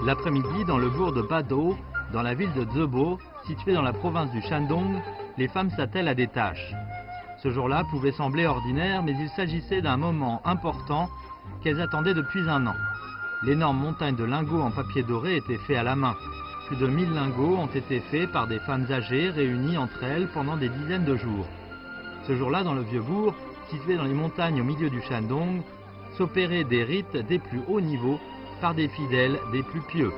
L'après-midi, dans le bourg de Bado, dans la ville de Zebo, située dans la province du Shandong, les femmes s'attellent à des tâches. Ce jour-là pouvait sembler ordinaire, mais il s'agissait d'un moment important qu'elles attendaient depuis un an. L'énorme montagne de lingots en papier doré était faite à la main. Plus de 1000 lingots ont été faits par des femmes âgées réunies entre elles pendant des dizaines de jours. Ce jour-là, dans le vieux bourg, situé dans les montagnes au milieu du Shandong, s'opéraient des rites des plus hauts niveaux par des fidèles des plus pieux.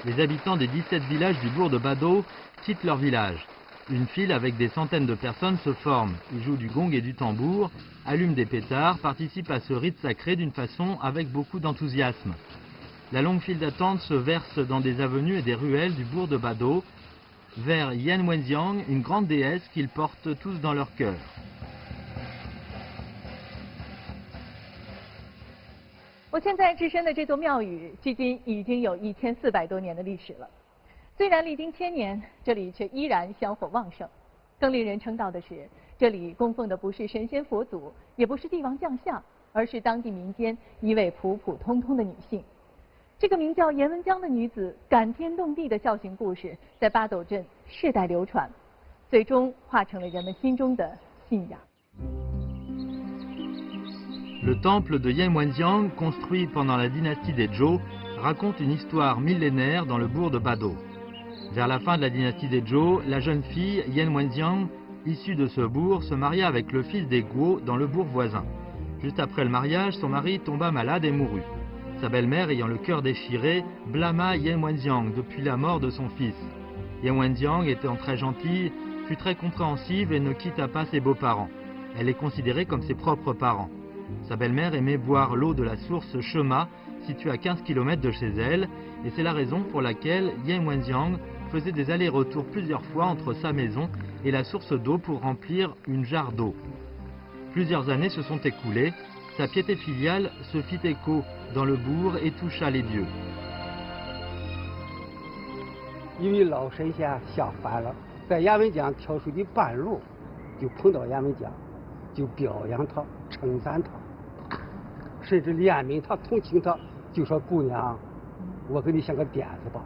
Les habitants des 17 villages du bourg de Bado quittent leur village. Une file avec des centaines de personnes se forme. Ils jouent du gong et du tambour, allument des pétards, participent à ce rite sacré d'une façon avec beaucoup d'enthousiasme. La longue file d'attente se verse dans des avenues et des ruelles du bourg de Bado, vers Yan Wenxiang, une grande déesse qu'ils portent tous dans leur cœur. 我现在置身的这座庙宇，距今已经有1400多年的历史了。虽然历经千年，这里却依然香火旺盛。更令人称道的是，这里供奉的不是神仙佛祖，也不是帝王将相，而是当地民间一位普普通通的女性。这个名叫颜文江的女子感天动地的孝行故事，在八斗镇世代流传，最终化成了人们心中的信仰。 Le temple de Yan Wenxiang, construit pendant la dynastie des Zhou, raconte une histoire millénaire dans le bourg de Bado. Vers la fin de la dynastie des Zhou, la jeune fille Yan Wenxiang, issue de ce bourg, se maria avec le fils des Guo dans le bourg voisin. Juste après le mariage, son mari tomba malade et mourut. Sa belle-mère, ayant le cœur déchiré, blâma Yan Wenxiang depuis la mort de son fils. Yan Wenxiang, étant très gentille, fut très compréhensive et ne quitta pas ses beaux-parents. Elle les considérait comme ses propres parents. Sa belle-mère aimait boire l'eau de la source Shema, située à 15 km de chez elle, et c'est la raison pour laquelle Yan Wenxiang faisait des allers-retours plusieurs fois entre sa maison et la source d'eau pour remplir une jarre d'eau. Plusieurs années se sont écoulées, sa piété filiale se fit écho dans le bourg et toucha les dieux. 一位老神仙下凡了，在颜文江跳水的半路，就碰到颜文江，就表扬他、称赞他，甚至怜悯他、同情他，就说：“姑娘，我给你想个点子吧。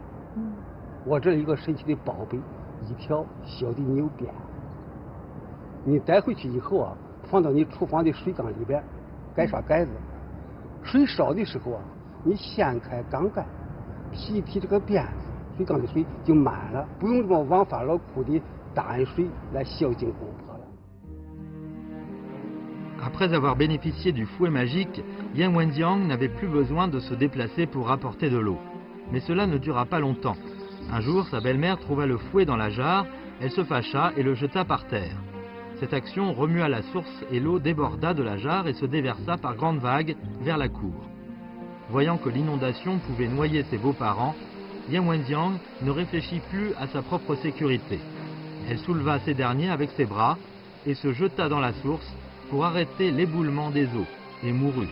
我这有一个神奇的宝贝，一条小的牛鞭。你带回去以后啊，放到你厨房的水缸里边，盖上盖子。水烧的时候啊，你掀开缸盖，劈一劈这个鞭子。” 水缸的水就满了，不用这么往返劳苦的担水来孝敬公婆了。 Après avoir bénéficié du fouet magique, Yan Wenxiang n'avait plus besoin de se déplacer pour apporter de l'eau. Mais cela ne dura pas longtemps. Un jour, sa belle-mère trouva le fouet dans la jarre, elle se fâcha et le jeta par terre. Cette action remua la source et l'eau déborda de la jarre et se déversa par grandes vagues vers la cour. Voyant que l'inondation pouvait noyer ses beaux-parents, Yan Wenxiang ne réfléchit plus à sa propre sécurité. Elle souleva ces derniers avec ses bras et se jeta dans la source pour arrêter l'éboulement des eaux et mourut.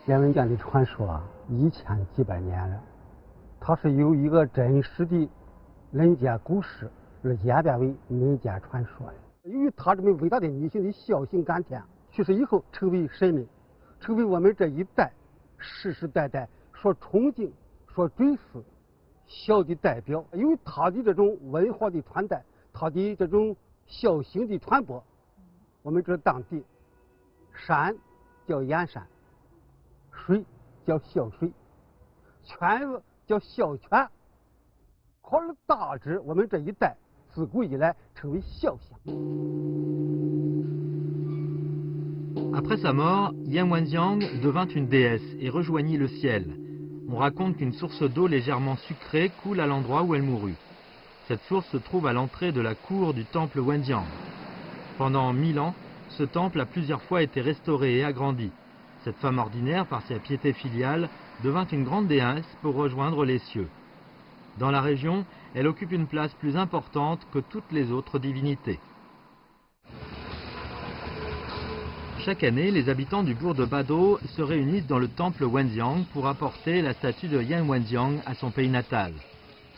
颜文江的传说啊，1000几百年了，它是由一个真实的人间故事而演变为民间传说的。由于她这么伟大的女性的孝行感天，去世以后成为神明。 成为我们这一代世世代代所崇敬、所追思孝的代表。由于他的这种文化的传代，他的这种孝行的传播，我们这当地山叫燕山，水叫孝水，圈子叫孝圈，可而大致我们这一代自古以来称为孝乡。 Après sa mort, Yan Wenxiang devint une déesse et rejoignit le ciel. On raconte qu'une source d'eau légèrement sucrée coule à l'endroit où elle mourut. Cette source se trouve à l'entrée de la cour du temple Wenxiang. Pendant 1000 ans, ce temple a plusieurs fois été restauré et agrandi. Cette femme ordinaire, par sa piété filiale, devint une grande déesse pour rejoindre les cieux. Dans la région, elle occupe une place plus importante que toutes les autres divinités. Chaque année, les habitants du bourg de Bado se réunissent dans le temple Wendiang pour apporter la statue de Yan Wendiang à son pays natal.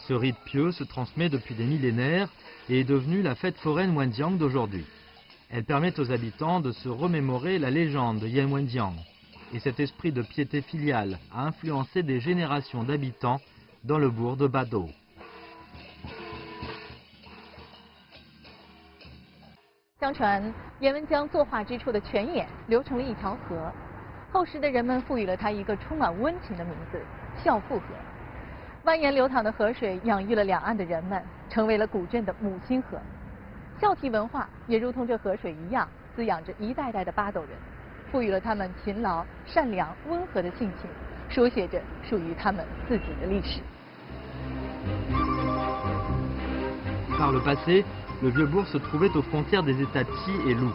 Ce rite pieux se transmet depuis des millénaires et est devenu la fête foraine Wendiang d'aujourd'hui. Elle permet aux habitants de se remémorer la légende de Yan Wendiang. Et cet esprit de piété filiale a influencé des générations d'habitants dans le bourg de Bado. 相传颜文江作画之处的泉眼流成了一条河，后世的人们赋予了它一个充满温情的名字——孝父河。蜿蜒流淌的河水养育了两岸的人们，成为了古镇的母亲河。孝悌文化也如同这河水一样，滋养着一代代的巴斗人，赋予了他们勤劳、善良、温和的性情，书写着属于他们自己的历史。 Par le passé, le vieux bourg se trouvait aux frontières des États Tsi et Lou.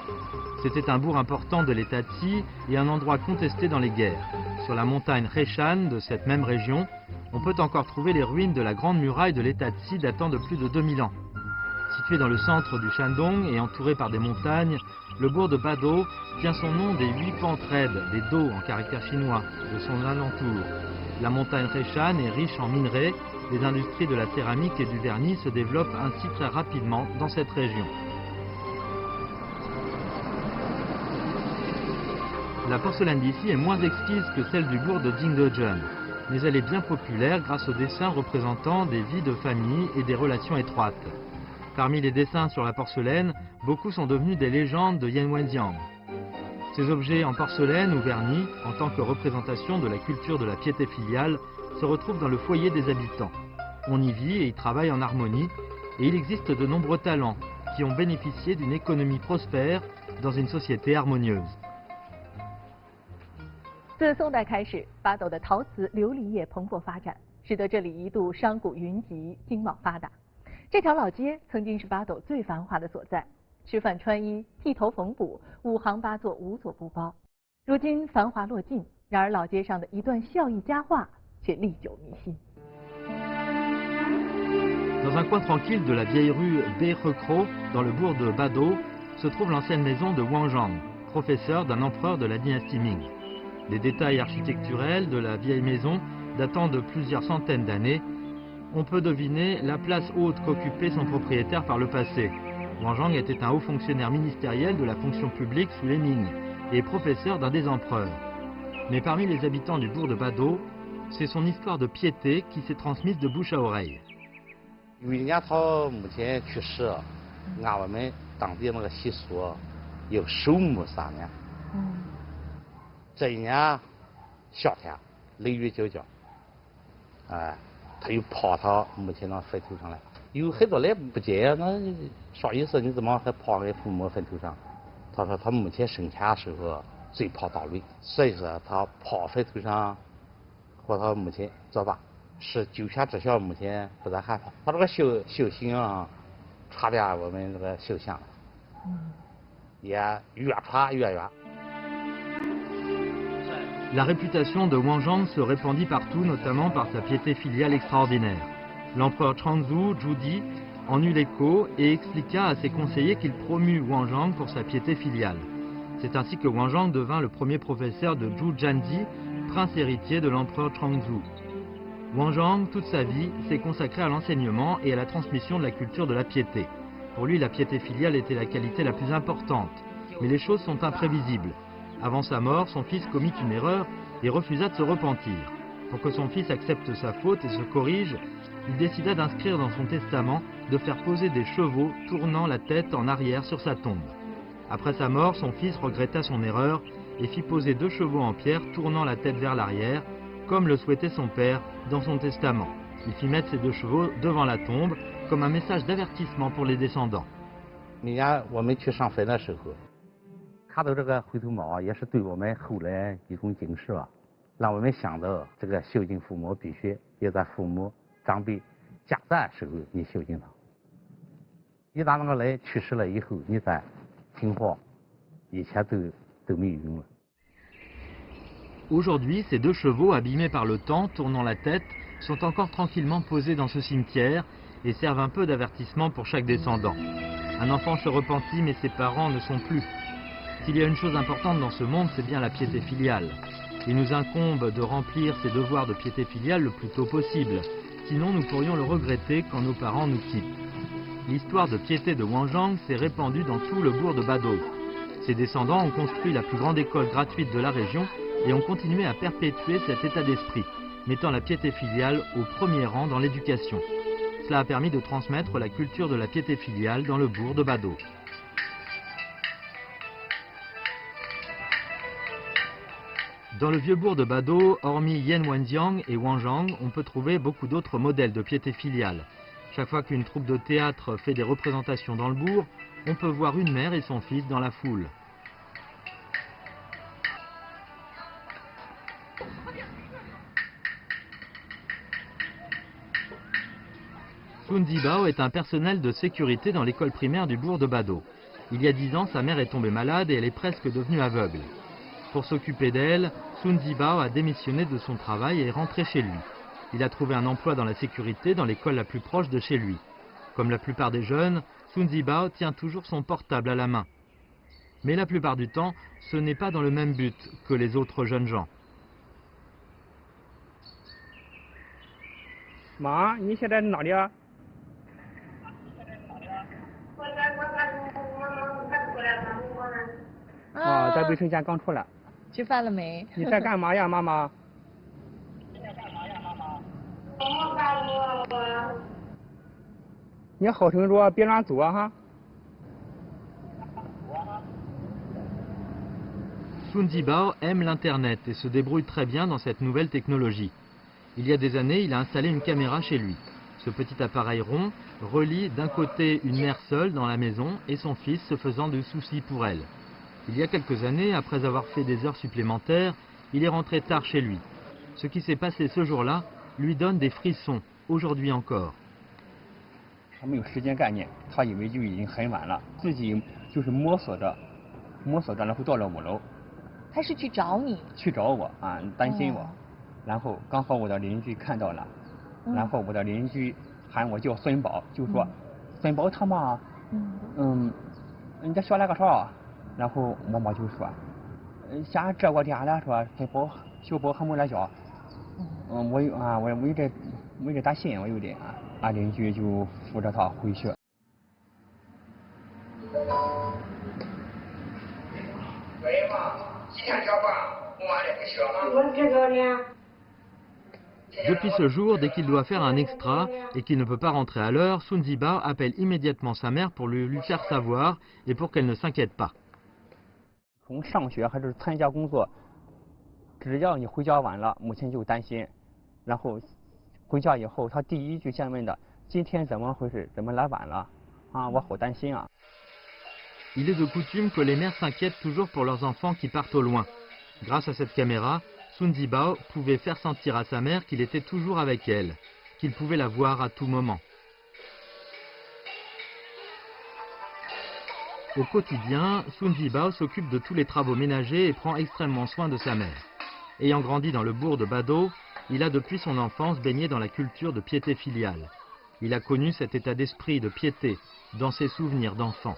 C'était un bourg important de l'État Tsi et un endroit contesté dans les guerres. Sur la montagne Reshan de cette même région, on peut encore trouver les ruines de la grande muraille de l'État Tsi datant de plus de 2000 ans. Situé dans le centre du Shandong et entouré par des montagnes, le bourg de Bado tient son nom des 8 pentes raides, des do en caractère chinois, de son alentour. La montagne Reshan est riche en minerais. Les industries de la céramique et du vernis se développent ainsi très rapidement dans cette région. La porcelaine d'ici est moins exquise que celle du bourg de Dingdezhen, mais elle est bien populaire grâce aux dessins représentant des vies de famille et des relations étroites. Parmi les dessins sur la porcelaine, beaucoup sont devenus des légendes de Yan Wendiang. Ces objets en porcelaine ou vernis, en tant que représentation de la culture de la piété filiale, se retrouvent dans le foyer des habitants. On y vit et y travaille en harmonie, et il existe de nombreux talents qui ont bénéficié d'une économie prospère dans une société harmonieuse. 自宋代开始，巴斗的陶瓷琉璃业蓬勃发展，使得这里一度商贾云集，经贸发达。这条老街曾经是巴斗最繁华的所在，吃饭穿衣、剃头缝补，5行8作无所不包。如今繁华落尽，然而老街上的一段笑意佳话 Dans un coin tranquille de la vieille rue Berekro, dans le bourg de Bado, se trouve l'ancienne maison de Wangzhang, professeur d'un empereur de la dynastie Ming. Les détails architecturels de la vieille maison datant de plusieurs centaines d'années, on peut deviner la place haute qu'occupait son propriétaire par le passé. Wangzhang était un haut fonctionnaire ministériel de la fonction publique sous les Ming et professeur d'un des empereurs. Mais parmi les habitants du bourg de Bado, c'est son histoire de piété qui s'est transmise de bouche à oreille. 因为人家他母亲去世，按我们当地那个习俗，有守墓3年。这一年夏天雷雨交加，他又跑他母亲那坟头上来。有很多人不解，那啥意思？你怎么还跑在父母坟头上？他说他母亲生前时候最怕打雷，所以说他跑坟头上。 和他母亲作罢，使9泉之下母亲不再害怕。他这个修行啊，传遍我们这个修乡，也越传越远。 La réputation de Wangzhang se répandit partout, notamment par sa piété filiale extraordinaire. L'empereur Changzhou Zhudi en eut l'écho et expliqua à ses conseillers qu'il promut Wangzhang pour sa piété filiale. C'est ainsi que Wangzhang devint le premier professeur de Zhu Zhanzi, prince héritier de l'empereur Changzhou. Wangzhang, toute sa vie, s'est consacré à l'enseignement et à la transmission de la culture de la piété. Pour lui, la piété filiale était la qualité la plus importante. Mais les choses sont imprévisibles. Avant sa mort, son fils commit une erreur et refusa de se repentir. Pour que son fils accepte sa faute et se corrige, il décida d'inscrire dans son testament de faire poser des chevaux tournant la tête en arrière sur sa tombe. Après sa mort, son fils regretta son erreur et fit poser 2 chevaux en pierre tournant la tête vers l'arrière, comme le souhaitait son père dans son testament. Il fit mettre ces 2 chevaux devant la tombe comme un message d'avertissement pour les descendants. 每年我们去上坟的时候，看到这个回头毛，也是对我们后来一种警示啊，让我们想到这个孝敬父母必须也在父母长辈健在时候你孝敬他。一旦那个人去世了以后，你再听话，一切都没有用了。 Aujourd'hui, ces 2 chevaux abîmés par le temps, tournant la tête, sont encore tranquillement posés dans ce cimetière et servent un peu d'avertissement pour chaque descendant. Un enfant se repentit, mais ses parents ne sont plus. S'il y a une chose importante dans ce monde, c'est bien la piété filiale. Il nous incombe de remplir ces devoirs de piété filiale le plus tôt possible. Sinon, nous pourrions le regretter quand nos parents nous quittent. L'histoire de piété de Wanzhang s'est répandue dans tout le bourg de Bado. Ses descendants ont construit la plus grande école gratuite de la région et ont continué à perpétuer cet état d'esprit, mettant la piété filiale au premier rang dans l'éducation. Cela a permis de transmettre la culture de la piété filiale dans le bourg de Bado. Dans le vieux bourg de Bado, hormis Yanwenjiang et Wanzhang, on peut trouver beaucoup d'autres modèles de piété filiale. Chaque fois qu'une troupe de théâtre fait des représentations dans le bourg, on peut voir une mère et son fils dans la foule. Sun Zibao est un personnel de sécurité dans l'école primaire du bourg de Bado. Il y a 10 ans, sa mère est tombée malade et elle est presque devenue aveugle. Pour s'occuper d'elle, Sun Zibao a démissionné de son travail et est rentré chez lui. Il a trouvé un emploi dans la sécurité dans l'école la plus proche de chez lui. Comme la plupart des jeunes, Sun Zibao tient toujours son portable à la main. Mais la plupart du temps, ce n'est pas dans le même but que les autres jeunes gens. Maman, tu es où? Ah, 在卫生间刚出来。吃饭了没？你在干嘛呀，妈妈？你好生说，别乱走啊哈。Sun Zibao aime l'Internet et se débrouille très bien dans cette nouvelle technologie. Il y a des années, il a installé une caméra chez lui. Ce petit appareil rond relie d'un côté une mère seule dans la maison et son fils se faisant de soucis pour elle. Il y a quelques années, après avoir fait des heures supplémentaires, il est rentré tard chez lui. Ce qui s'est passé ce jour-là lui donne des frissons, aujourd'hui encore. 他没有时间概念，他以为就已经很晚了，自己就是摸索着，然后到了5楼。他是去找你？去找我啊，担心我，然后刚好我的邻居看到了，然后我的邻居喊我叫孙宝，就说孙宝他妈，你这说了个啥？然后妈妈就说，先这个店了，说小宝还没来家，我有点担心，我有点俺邻居就扶着他回去。对嘛，几天交班，晚点不学了。我这个呢。 Depuis ce jour, dès qu'il doit faire un extra et qu'il ne peut pas rentrer à l'heure, Sun Zibao appelle immédiatement sa mère pour lui faire savoir et pour qu'elle ne s'inquiète pas. 从上学还是参加工作，只要你回家晚了，母亲就担心。然后回家以后，他第一句先问的：“今天怎么回事？怎么来晚了？啊，我好担心啊。” Il est de coutume que les mères s'inquiètent toujours pour leurs enfants qui partent au loin. Grâce à cette caméra, Sun Zibao pouvait faire sentir à sa mère qu'il était toujours avec elle, qu'il pouvait la voir à tout moment. Au quotidien, Sun Zibao s'occupe de tous les travaux ménagers et prend extrêmement soin de sa mère. Ayant grandi dans le bourg de Bado, il a depuis son enfance baigné dans la culture de piété filiale. Il a connu cet état d'esprit de piété dans ses souvenirs d'enfant.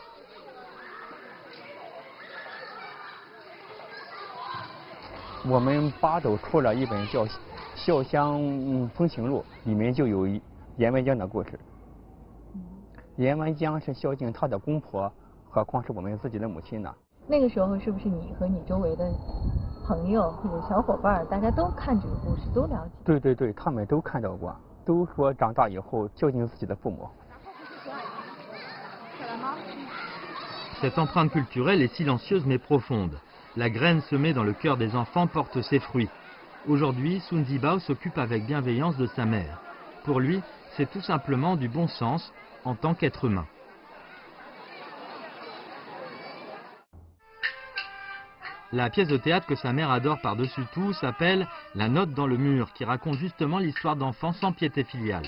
我们巴斗出了一本叫《孝乡风情录》，里面就有阎文江的故事。阎文江是孝敬他的公婆，何况是我们自己的母亲呢？那个时候是不是你和你周围的朋友或者小伙伴，大家都看这个故事，都了解？对对对，他们都看到过，都说长大以后孝敬自己的父母。 Cette empreinte culturelle est silencieuse mais profonde. La graine semée dans le cœur des enfants porte ses fruits. Aujourd'hui, Sun Zibao s'occupe avec bienveillance de sa mère. Pour lui, c'est tout simplement du bon sens en tant qu'être humain. La pièce de théâtre que sa mère adore par-dessus tout s'appelle « La note dans le mur » qui raconte justement l'histoire d'enfants sans piété filiale.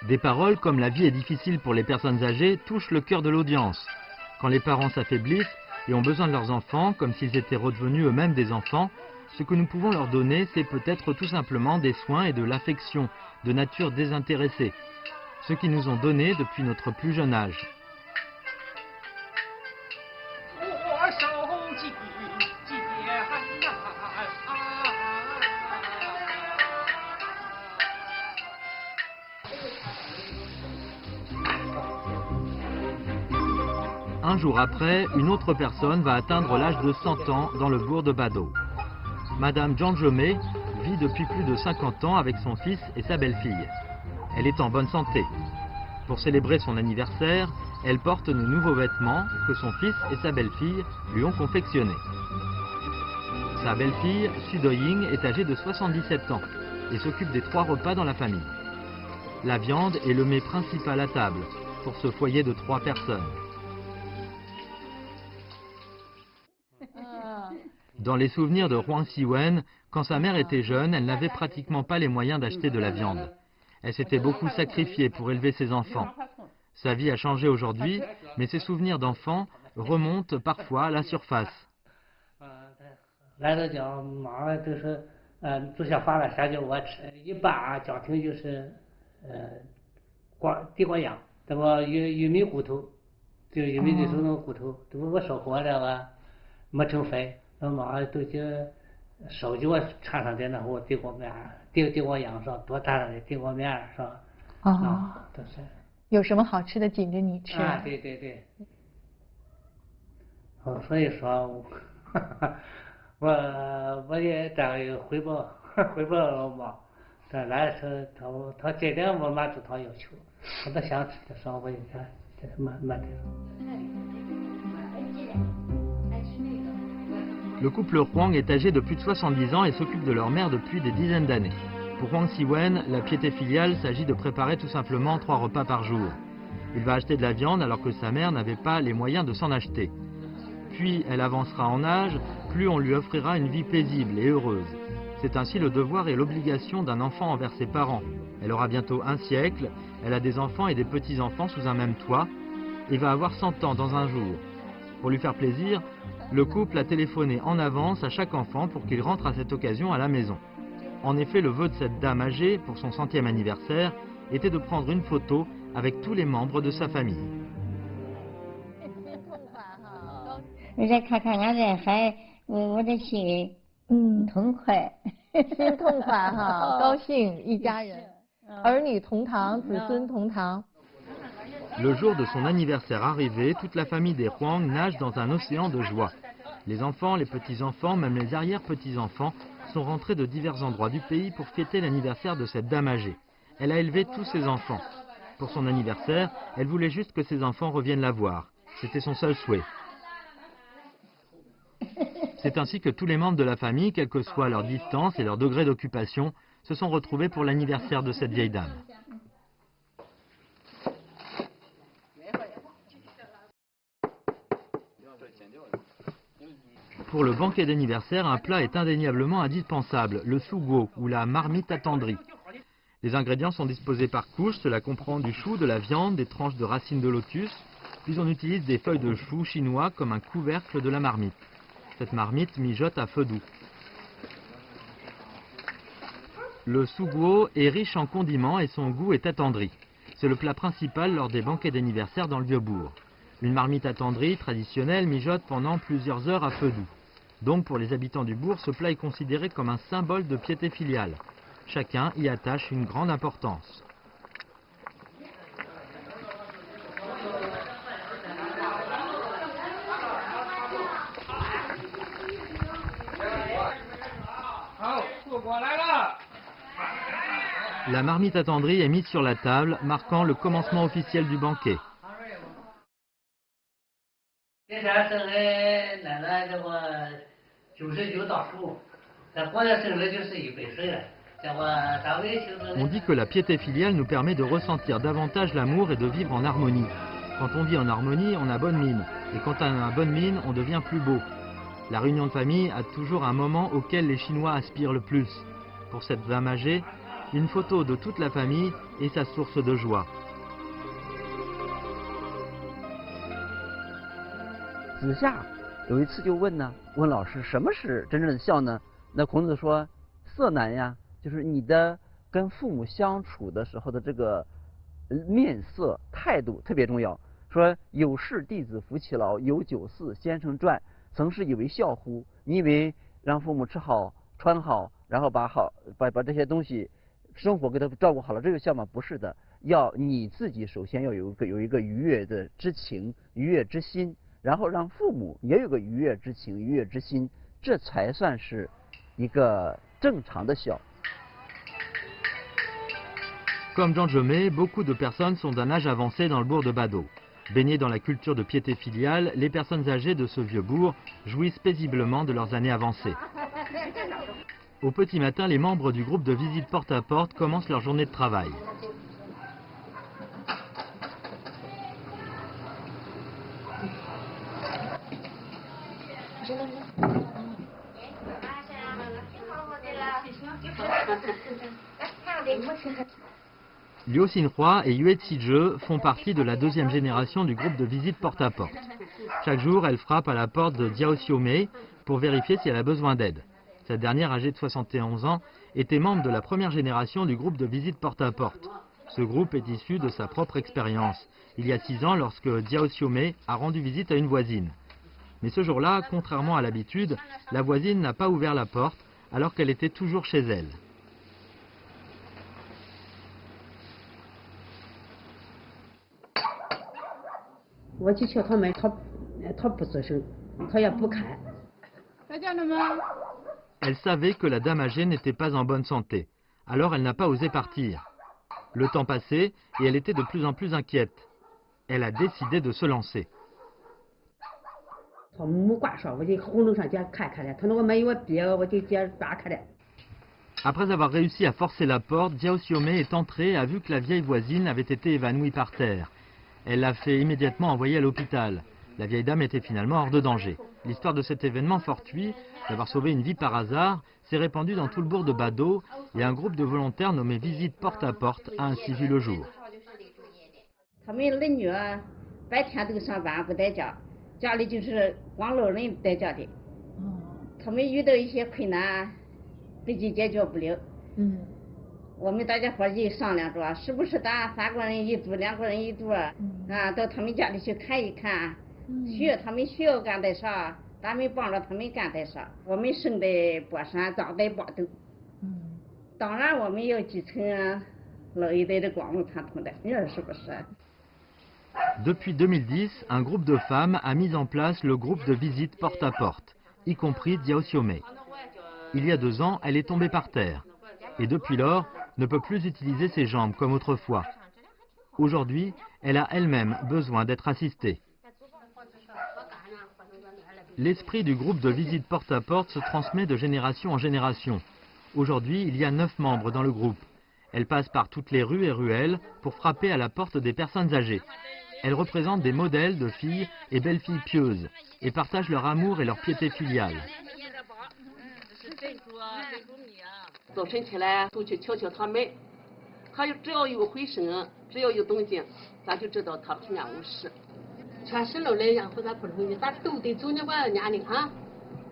Des paroles comme « La vie est difficile pour les personnes âgées » touchent le cœur de l'audience. Quand les parents s'affaiblissent et ont besoin de leurs enfants, comme s'ils étaient redevenus eux-mêmes des enfants, ce que nous pouvons leur donner, c'est peut-être tout simplement des soins et de l'affection, de nature désintéressée, ce qu'ils nous ont donné depuis notre plus jeune âge. Un jour après, une autre personne va atteindre l'âge de 100 ans dans le bourg de Bado. Madame Djanjomé vit depuis plus de 50 ans avec son fils et sa belle-fille. Elle est en bonne santé. Pour célébrer son anniversaire, elle porte de nouveaux vêtements que son fils et sa belle-fille lui ont confectionnés. Sa belle-fille, Sudoying, est âgée de 77 ans et s'occupe des 3 repas dans la famille. La viande est le mets principal à table pour ce foyer de 3 personnes. Dans les souvenirs de Huang Siwen, quand sa mère était jeune, elle n'avait pratiquement pas les moyens d'acheter de la viande. Elle s'était beaucoup sacrifiée pour élever ses enfants. Sa vie a changé aujourd'hui, mais ses souvenirs d'enfant remontent parfois à la surface. Le couple Huang est âgé de plus de 70 ans et s'occupe de leur mère depuis des dizaines d'années. Pour Huang Siwen, la piété filiale s'agit de préparer tout simplement 3 repas par jour. Il va acheter de la viande alors que sa mère n'avait pas les moyens de s'en acheter. Puis elle avancera en âge, plus on lui offrira une vie paisible et heureuse. C'est ainsi le devoir et l'obligation d'un enfant envers ses parents. Elle aura bientôt 1 siècle, elle a des enfants et des petits-enfants sous un même toit, et va avoir 100 ans dans un jour. Pour lui faire plaisir, le couple a téléphoné en avance à chaque enfant pour qu'il rentre à cette occasion à la maison. En effet, le vœu de cette dame âgée pour son 100e anniversaire était de prendre une photo avec tous les membres de sa famille. Le jour de son anniversaire arrivé, toute la famille des Huang nage dans un océan de joie. Les enfants, les petits-enfants, même les arrière-petits-enfants sont rentrés de divers endroits du pays pour fêter l'anniversaire de cette dame âgée. Elle a élevé tous ses enfants. Pour son anniversaire, elle voulait juste que ses enfants reviennent la voir. C'était son seul souhait. C'est ainsi que tous les membres de la famille, quelle que soit leur distance et leur degré d'occupation, se sont retrouvés pour l'anniversaire de cette vieille dame. Pour le banquet d'anniversaire, un plat est indéniablement indispensable, le suguo ou la marmite attendrie. Les ingrédients sont disposés par couches, cela comprend du chou, de la viande, des tranches de racines de lotus, puis on utilise des feuilles de chou chinois comme un couvercle de la marmite. Cette marmite mijote à feu doux. Le suguo est riche en condiments et son goût est attendri. C'est le plat principal lors des banquets d'anniversaire dans le Vieux-Bourg. Une marmite attendrie traditionnelle mijote pendant plusieurs heures à feu doux. Donc pour les habitants du bourg, ce plat est considéré comme un symbole de piété filiale. Chacun y attache une grande importance. La marmite attendrie est mise sur la table, marquant le commencement officiel du banquet. On dit que la piété filiale nous permet de ressentir davantage l'amour et de vivre en harmonie. Quand on vit en harmonie, on a bonne mine. Et quand on a bonne mine, on devient plus beau. La réunion de famille a toujours un moment auquel les Chinois aspirent le plus. Pour cette dame âgée, une photo de toute la famille est sa source de joie. 子夏有一次就问呢，问老师什么是真正的孝呢？那孔子说，色难呀，就是你的跟父母相处的时候的这个面色态度特别重要。说有事弟子服其劳，有酒肆先生传，曾是以为孝乎？你以为让父母吃好穿好，然后把这些东西生活给他照顾好了，这个孝吗？不是的，要你自己首先要有一个愉悦的之情、愉悦之心，然后让父母也有个愉悦之情、愉悦之心，这才算是一个正常的孝。Comme Jean Jomet, beaucoup de personnes sont d'un âge avancé dans le bourg de Badeaux. Baignés dans la culture de piété filiale, les personnes âgées de ce vieux bourg jouissent paisiblement de leurs années avancées. Au petit matin, les membres du groupe de visite porte-à-porte commencent leur journée de travail. Liu Xinhua et Yue Qizhe font partie de la deuxième génération du groupe de visite porte-à-porte. Chaque jour, elle frappe à la porte de Jiao Xiaomei pour vérifier si elle a besoin d'aide. Cette dernière, âgée de 71 ans, était membre de la première génération du groupe de visite porte-à-porte. Ce groupe est issu de sa propre expérience, il y a 6 ans lorsque Jiao Xiaomei a rendu visite à une voisine. Mais ce jour-là, contrairement à l'habitude, la voisine n'a pas ouvert la porte alors qu'elle était toujours chez elle. 我去敲他门，他不吱声，他也不开。Elle savait que la dame âgée n'était pas en bonne santé, alors elle n'a pas osé partir. Le temps passait et elle était de plus en plus inquiète. Elle a décidé de se lancer. 他没关上，我就轰隆上去看看了，他那个门我闭，我就接打开了。 Après avoir réussi à forcer la porte, Jiao Xiaomei est entrée et a vu que la vieille voisine avait été évanouie par terre. Elle l'a fait immédiatement envoyer à l'hôpital. La vieille dame était finalement hors de danger. L'histoire de cet événement fortuit, d'avoir sauvé une vie par hasard, s'est répandue dans tout le bourg de Badeaux et un groupe de volontaires nommé Visite Porte-à-Porte a ainsi vu le jour. 他们儿女白天都上班不在家，家里就是光老人在家的。他们遇到一些困难，自己解决不了。我们大家伙一商量着，是不是咱3个人一组，2个人一组到他们家里去看一看，他们需要干点啥，咱们帮着他们干点啥。我们生在波山，长在巴斗。当然我们要继承老一代的光荣传统的，你说是不是？ Depuis 2010, un groupe de femmes a mis en place le groupe de visite porte-à-porte, y compris Jiao Xiaomei. Il y a 2 ans, elle est tombée par terre et depuis lors, ne peut plus utiliser ses jambes comme autrefois. Aujourd'hui, elle a elle-même besoin d'être assistée. L'esprit du groupe de visite porte-à-porte se transmet de génération en génération. Aujourd'hui, il y a 9 membres dans le groupe. Elles passent par toutes les rues et ruelles pour frapper à la porte des personnes âgées. Elles représentent des modèles de filles et belles-filles pieuses et partagent leur amour et leur piété filiale. 早晨起来都去敲敲他门，他只要有回声，只要有动静，咱就知道他平安无事。全是老人养活咱不容易，咱都得走那个年龄啊，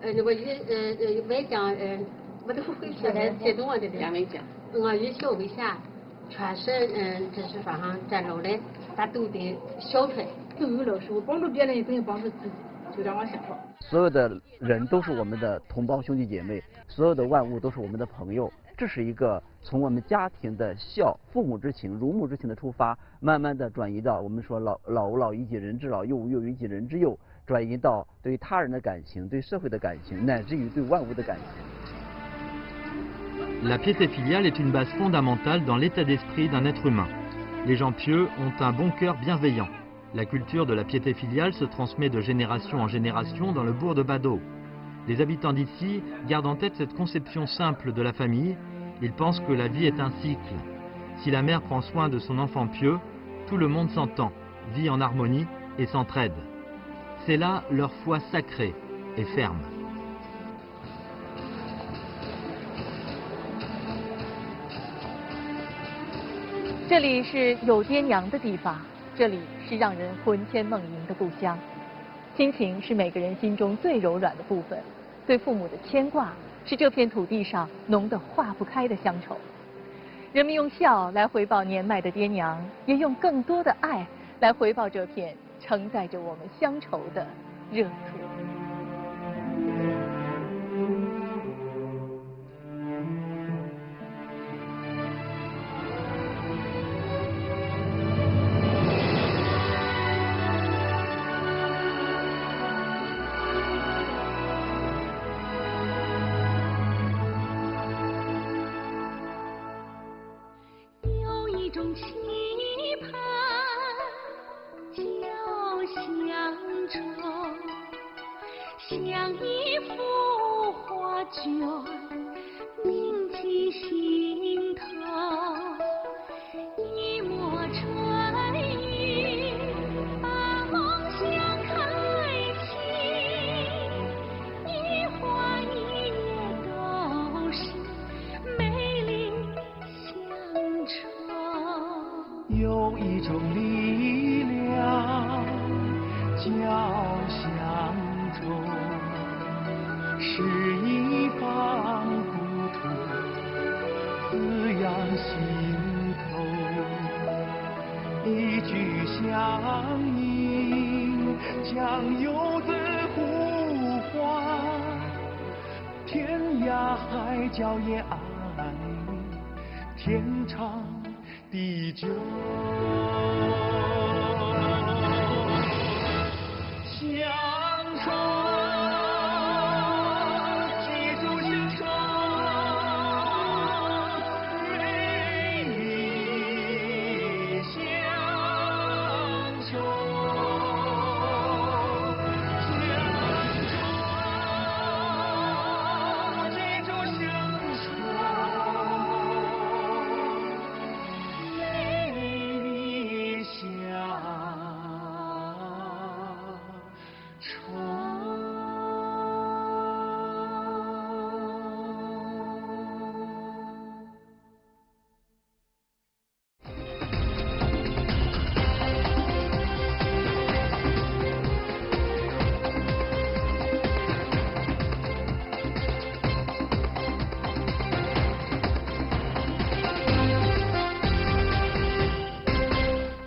那个外江我都不会说来激动啊，这边外江，以小为先，全是这是说上这老人，咱都得孝顺，都有了时候帮助别人也等于帮助自己，就这样想说。 所有的人都是我们的同胞兄弟姐妹，所有的万物都是我们的朋友。这是一个从我们家庭的孝、父母之情、如母之情的出发，慢慢的转移到我们说老吾老以及人之老，幼吾幼以及人之幼，转移到对他人的感情、对社会的感情，乃至于对万物的感情。 La piété filiale est une base fondamentale dans l'état d'esprit d'un être humain. Les gens pieux ont un bon cœur bienveillant. La culture de la piété filiale se transmet de génération en génération dans le bourg de Badeaux. Les habitants d'ici gardent en tête cette conception simple de la famille. Ils pensent que la vie est un cycle. Si la mère prend soin de son enfant pieux, tout le monde s'entend, vit en harmonie et s'entraide. C'est là leur foi sacrée et ferme. 这里是有爹娘的地方，这里是让人魂牵梦萦的故乡。亲情是每个人心中最柔软的部分，对父母的牵挂是这片土地上浓得化不开的乡愁。人们用笑来回报年迈的爹娘，也用更多的爱来回报这片承载着我们乡愁的热土。一种期盼叫乡愁，像一幅画卷铭记心头，一抹春雨把梦想开启，一花一叶都是美丽乡愁。有一种力量叫乡愁，是一方故土滋养心头，一句乡音将游子呼唤，天涯海角也爱天长地久。乡愁，记住乡愁，美丽乡愁，记住乡愁。